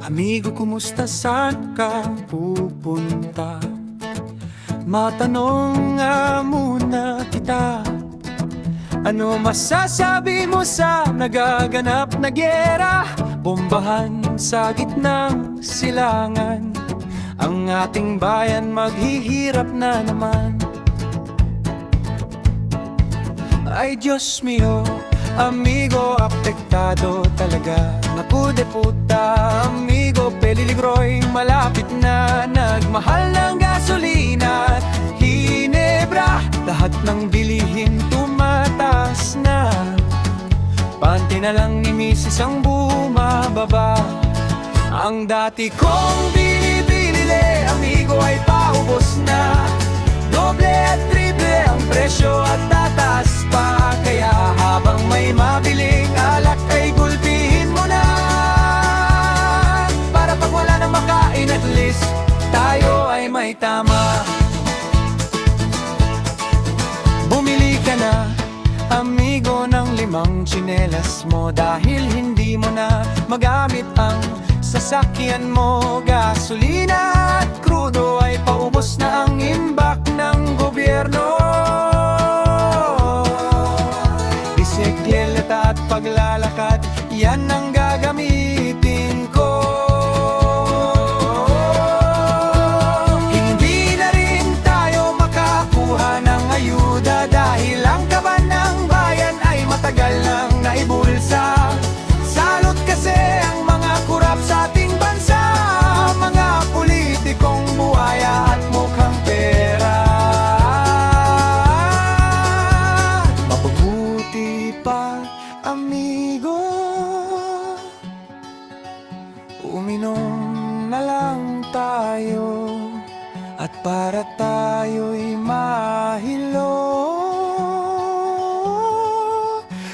Amigo, kumusta, saan ka pupunta? Matanong nga muna kita, ano masasabi mo sa nagaganap na gyera? Bombahan sa gitnang silangan, ang ating bayan maghihirap na naman. Ay Diyos mio, amigo, apektado talaga. Naku de puta, amigo, peliligroy, malapit na. Nagmahal ng gasolina at hinebra, lahat ng bilihin tumataas na. Panty na lang ni Mrs. ang bumababa. Ang dati kong binibili, amigo, ay paubos na. Doble at triple ang presyo at tataas pa. Kaya habang may mabiling alak ay gulpihin mo na, para pag wala nang makain at least tayo ay may tama. Bumili ka na, amigo, ng 5 tsinelas mo, dahil hindi mo na magamit ang sasakyan mo. Gasolina at krudo ay paubos na, ang imbak ng gobyerno. Bisikleta at paglalakad, yan ang gagamitin ko. Hindi na rin tayo makakuha ng ayuda, dahil ang kaban ng bayan ay matagal nang naibulsa. Salot kasi ang mga kurap sa ating bansa, mga politikong buhaya at mukhang pera. Mapabuti pa, amigo, uminom na lang tayo, at para tayo'y mahilo,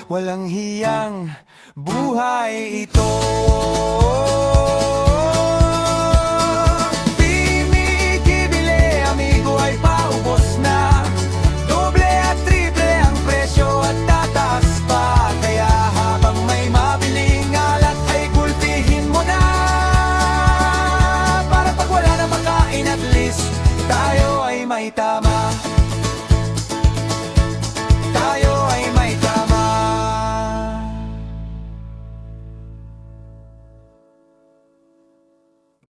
walang hiyang buhay ito. Pinigibili, amigo, ay paubos na. Doble at triple ang presyo at tataas pa. Kaya habang may mabiling alak ay gulpihin mo na, para pag wala na makain at least tayo ay may tama.